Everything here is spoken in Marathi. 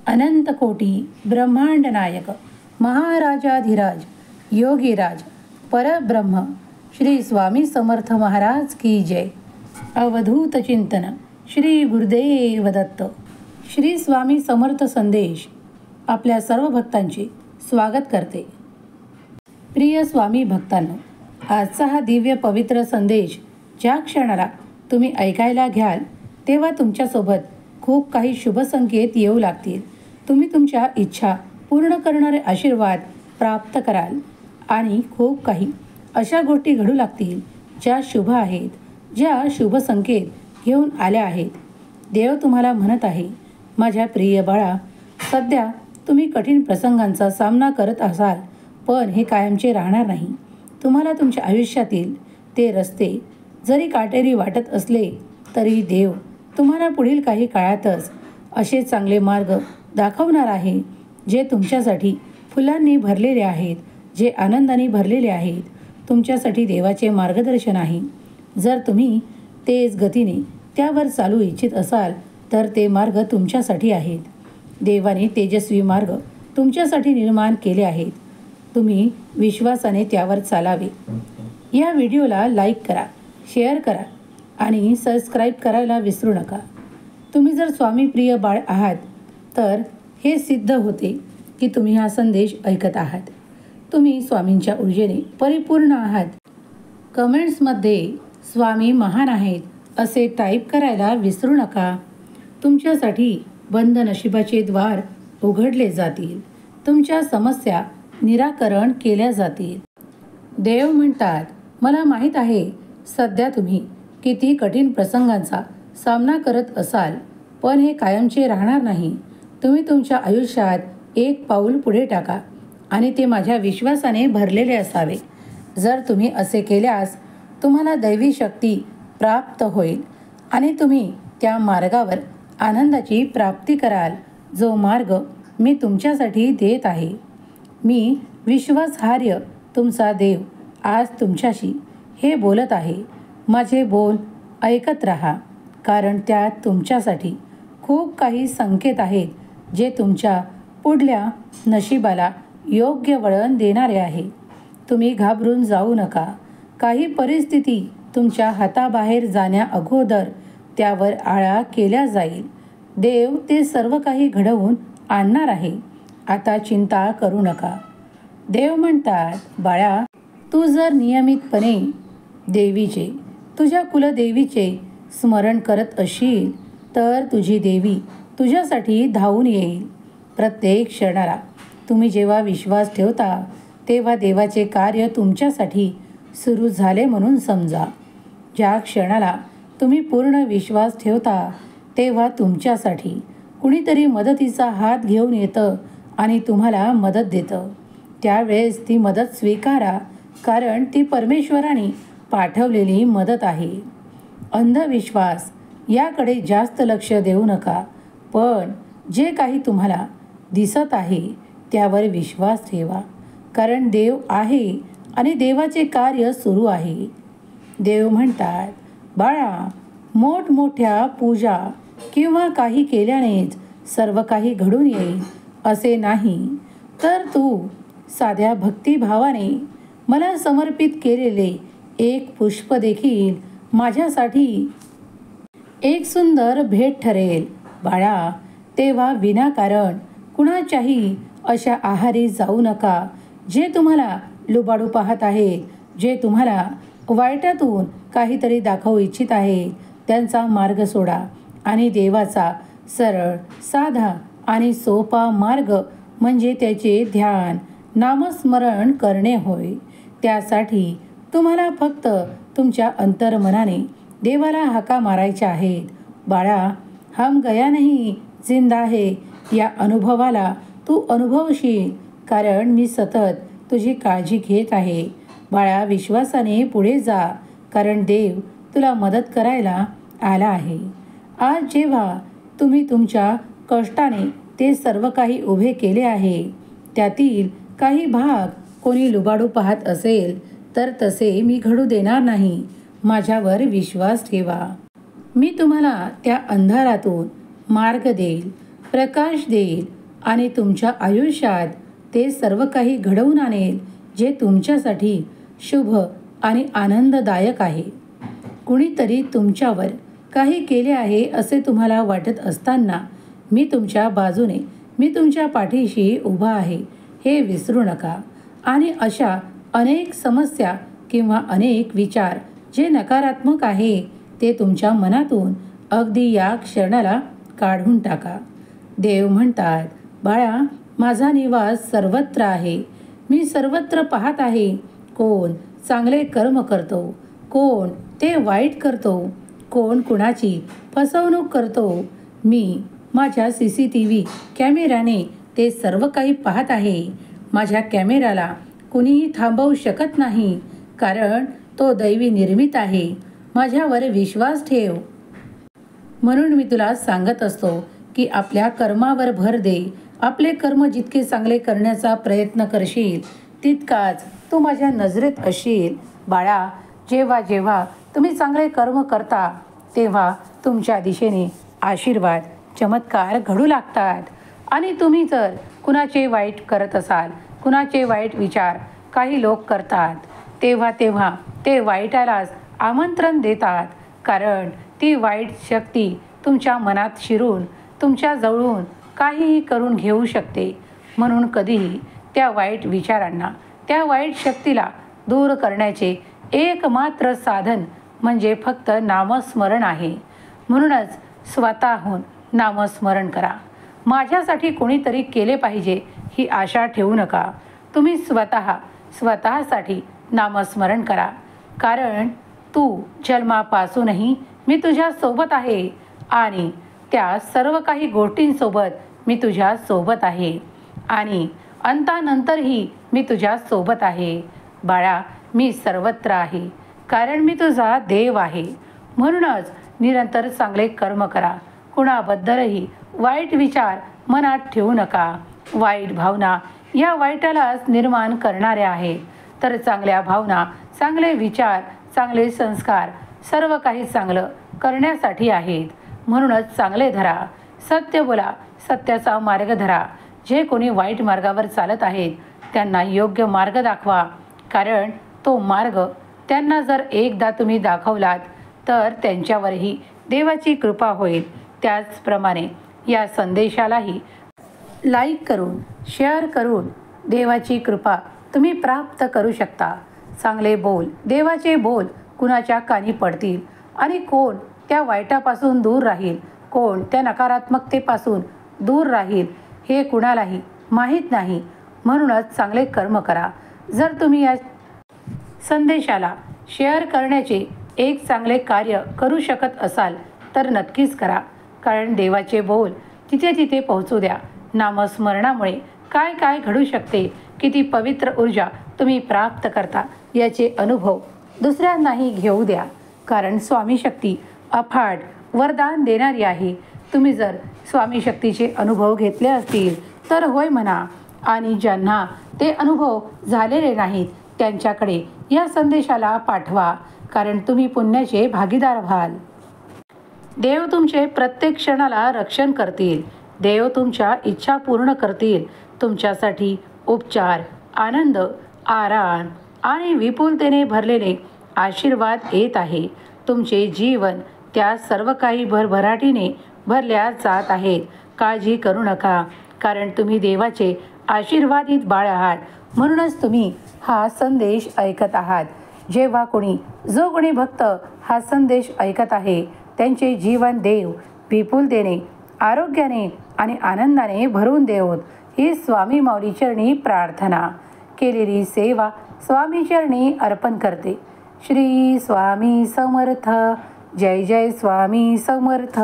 अनंत कोटी ब्रह्मांड नायक महाराजाधिराज योगीराज परब्रह्म श्री स्वामी समर्थ महाराज की जय। अवधूत चिंतन श्री गुरुदेव दत्त। श्री स्वामी समर्थ संदेश आपल्या सर्व भक्तांचे स्वागत करते। प्रिय स्वामी भक्तांनो, आजचा हा दिव्य पवित्र संदेश ज्या क्षणाला तुम्ही ऐकायला घ्याल तेव्हा तुमच्यासोबत खूप काही शुभ संकेत येऊ लागतील। तुम्ही तुमच्या इच्छा पूर्ण करणारे आशीर्वाद प्राप्त कराल आणि खूप काही अशा गोष्टी घडू लागतील ज्या शुभ आहेत, ज्या शुभ संकेत घेऊन आल्या आहेत। देव तुम्हाला म्हणत आहे, माझ्या प्रिय बाळा, सध्या तुम्ही कठीण प्रसंगांचा सामना करत असाल, पण हे कायमचे राहणार नाही। तुम्हाला तुमच्या आयुष्यातील ते रस्ते जरी काटेरी वाटत असले तरी देव तुम्हाला पुढील काही काळातच असे चांगले मार्ग दाखवणार आहे जे तुमच्यासाठी फुलांनी भरलेले आहेत, जे आनंदाने भरलेले आहेत। तुमच्यासाठी देवाचे मार्गदर्शन आहे। जर तुम्ही तेज गतीने त्यावर चालू इच्छित असाल तर ते मार्ग तुमच्यासाठी आहेत। देवाने तेजस्वी मार्ग तुमच्यासाठी निर्माण केले आहेत। तुम्ही विश्वासाने त्यावर चालावे। या व्हिडिओला लाईक करा, शेअर करा आणि सबस्क्राईब करायला विसरू नका। तुम्ही जर स्वामी प्रिय बाळ आहात तर हे सिद्ध होते की तुम्ही हा संदेश ऐकत आहात। तुम्ही स्वामींच्या ऊर्जेने परिपूर्ण आहात। कमेंट्समध्ये स्वामी महान आहेत असे टाईप करायला विसरू नका। तुमच्यासाठी बंद नशिबाचे द्वार उघडले जातील। तुमच्या समस्या निराकरण केल्या जातील। देव म्हणतात, मला माहीत आहे सध्या तुम्ही किती कठीण प्रसंगांचा सामना करत असाल, पण हे कायमचे राहणार नाही। तुम्ही तुमच्या आयुष्यात एक पाऊल पुढे टाका आणि ते माझ्या विश्वासाने भरलेले असावे। जर तुम्ही असे केल्यास तुम्हाला दैवी शक्ती प्राप्त होईल आणि तुम्ही त्या मार्गावर आनंदाची प्राप्ती कराल जो मार्ग मी तुमच्यासाठी देत आहे। मी विश्वासार्ह तुमचा देव आज तुमच्याशी हे बोलत आहे। माझे बोल ऐकत राहा, कारण त्यात तुमच्यासाठी खूप काही संकेत आहेत जे तुमच्या पुढल्या नशिबाला योग्य वळण देणारे आहे। तुम्ही घाबरून जाऊ नका। काही परिस्थिती तुमच्या हाताबाहेर जाण्या अगोदर त्यावर आळा केल्या जाईल। देव ते सर्व काही घडवून आणणार आहे। आता चिंता करू नका। देव म्हणतात, बाळा, तू जर नियमितपणे देवीचे, तुझ्या कुलदेवीचे स्मरण करत असशील तर तुझी देवी तुझ्यासाठी धावून येईल। प्रत्येक क्षणाला तुम्ही जेव्हा विश्वास ठेवता तेव्हा देवाचे कार्य तुमच्यासाठी सुरू झाले म्हणून समजा। ज्या क्षणाला तुम्ही पूर्ण विश्वास ठेवता तेव्हा तुमच्यासाठी कुणीतरी मदतीचा हात घेऊन येतं आणि तुम्हाला मदत देतं। त्यावेळेस ती मदत स्वीकारा, कारण ती परमेश्वराने पाठवलेली मदत आहे। अंधविश्वास याकडे जास्त लक्ष देऊ नका, पण जे काही तुम्हाला दिसत आहे त्यावर विश्वास ठेवा, कारण देव आहे आणि देवाचे कार्य सुरू आहे। देव म्हणतात, बाळा, मोठमोठ्या पूजा किंवा काही केल्यानेच सर्व काही घडून येईल असे नाही, तर तू साध्या भक्तिभावाने मला समर्पित केलेले एक पुष्प देखील माझ्यासाठी एक सुंदर भेट ठरेल। बाळा, तेव्हा विनाकारण कुणाच्याही अशा आहारी जाऊ नका जे तुम्हाला लुबाडू पाहत आहे, जे तुम्हाला वाईटातून काहीतरी दाखवू इच्छित आहे। त्यांचा मार्ग सोडा आणि देवाचा सरळ, साधा आणि सोपा मार्ग म्हणजे त्याचे ध्यान, नामस्मरण करणे होय। त्यासाठी तुम्हाला फक्त तुमच्या अंतर्मनाने देवाला हाका मारायच्या आहेत। बाळा, हम गया नहीं जिंदा है या अनुभवाला तू अनुभवशील, कारण मी सतत तुझी काळजी घेत आहे। बाळा, विश्वासाने पुढे जा, कारण देव तुला मदत करायला आला आहे। आज जेव्हा तुम्ही तुमच्या कष्टाने ते सर्व काही उभे केले आहे, त्यातील काही भाग कोणी लुबाडू पाहत असेल तर तसे मी घडू देणार नाही। माझ्यावर विश्वास ठेवा। मी तुम्हाला त्या अंधारातून मार्ग देईल, प्रकाश देईल आणि तुमच्या आयुष्यात ते सर्व काही घडवून आणेल जे तुमच्यासाठी शुभ आणि आनंददायक आहे. कुणीतरी तुमच्यावर काही केले आहे असे तुम्हाला वाटत असताना मी तुमच्या बाजूने, मी तुमच्या पाठीशी उभा आहे हे विसरू नका. आणि अशा अनेक समस्या किंवा अनेक विचार जे नकारात्मक आहे ते तुमच्या मनातून अगदी या क्षणाला काढून टाका. देव म्हणतात, बाळा, माझा निवास सर्वत्र आहे. मी सर्वत्र पाहत आहे. कोण चांगले कर्म करतो, कोण ते वाईट करतो, कोण कुणाची फसवणूक करतो. मी माझ्या CCTV कॅमेऱ्याने ते सर्व काही पाहत आहे. माझ्या कॅमेऱ्याला कुणीही थांबवू शकत नाही, कारण तो दैवी निर्मित आहे. माझ्यावर विश्वास ठेव. म्हणून मी तुला सांगत असतो की आपल्या कर्मावर भर दे. आपले कर्म जितके चांगले करण्याचा प्रयत्न करशील तितकाच तू माझ्या नजरेत असशील. बाळा, जेव्हा जेव्हा तुम्ही चांगले कर्म करता तेव्हा तुमच्या दिशेने आशीर्वाद, चमत्कार घडू लागतात. आणि तुम्ही जर कुणाचे वाईट करत असाल, कुणाचे वाईट विचार काही लोक करतात, तेव्हा तेव्हा ते वाईटालाच आमंत्रण देतात, कारण ती वाईट शक्ती तुमच्या मनात शिरून तुमच्या जवळून काहीही करून घेऊ शकते. म्हणून कधीही त्या वाईट विचारांना, त्या वाईट शक्तीला दूर करण्याचे एकमात्र साधन म्हणजे फक्त नामस्मरण आहे. म्हणूनच स्वतःहून नामस्मरण करा. माझ्यासाठी कोणीतरी केले पाहिजे ही आशा ठेवू नका. तुम्ही स्वतःसाठी नामस्मरण करा, कारण तू जन्मापासूनही मी तुझ्या सोबत आहे आणि त्या सर्व काही गोष्टींसोबत मी तुझ्या सोबत आहे आणि अंतानंतरही मी तुझ्या सोबत आहे. बाळा, मी सर्वत्र आहे, कारण मी तुझा देव आहे. म्हणूनच निरंतर चांगले कर्म करा. कुणाबद्दलही वाईट विचार मनात ठेवू नका. वाईट भावना या वाईटालाच निर्माण करणाऱ्या आहेत, तर चांगल्या भावना, चांगले विचार, चांगले संस्कार सर्व काही चांगलं करण्यासाठी आहेत. म्हणूनच चांगले धरा, सत्य बोला, सत्याचा मार्ग धरा. जे कोणी वाईट मार्गावर चालत आहेत त्यांना योग्य मार्ग दाखवा, कारण तो मार्ग त्यांना जर एकदा तुम्ही दाखवलात तर त्यांच्यावरही देवाची कृपा होईल. त्याचप्रमाणे या संदेशालाही लाईक करून, शेअर करून देवाची कृपा तुम्ही प्राप्त करू शकता. चांगले बोल, देवाचे बोल कुणाच्या कानी पडतील आणि कोण त्या वाईटापासून दूर राहील, कोण त्या नकारात्मकतेपासून दूर राहील हे कुणालाही माहीत नाही. म्हणूनच चांगले कर्म करा. जर तुम्ही या संदेशाला शेअर करण्याचे एक चांगले कार्य करू शकत असाल तर नक्कीच करा, कारण देवाचे बोल तिथे तिथे पोहोचू द्या. नामस्मरणामुळे काय काय घडू शकते, किती पवित्र ऊर्जा तुम्ही प्राप्त करता याचे अनुभव दुसऱ्यांनाही घेऊ द्या, कारण स्वामी शक्ती अफाट वरदान देणारी आहे. तुम्ही जर स्वामी शक्तीचे अनुभव घेतले असतील तर होय म्हणा, आणि ज्यांना ते अनुभव झालेले नाहीत त्यांच्याकडे या संदेशाला पाठवा, कारण तुम्ही पुण्याचे भागीदार व्हाल. देव तुमचे प्रत्येक क्षणाला रक्षण करतील. देव तुमच्या इच्छा पूर्ण करतील. तुमच्यासाठी उपचार, आनंद, आराम आणि विपुलतेने भरलेले आशीर्वाद येत आहे. तुमचे जीवन त्या सर्व काही भरभराटीने भरल्या जात आहेत. काळजी करू नका, कारण तुम्ही देवाचे आशीर्वादित बाळ आहात. म्हणूनच तुम्ही हा संदेश ऐकत आहात. जेव्हा जो कोणी भक्त हा संदेश ऐकत आहे त्यांचे जीवन देव विपुलतेने, आरोग्याने आणि आनंदाने भरून देवोत. ही स्वामी माऊली चरणी प्रार्थना. केलेली सेवा स्वामी चरणी अर्पण करते. श्री स्वामी समर्थ. जय जय स्वामी समर्थ.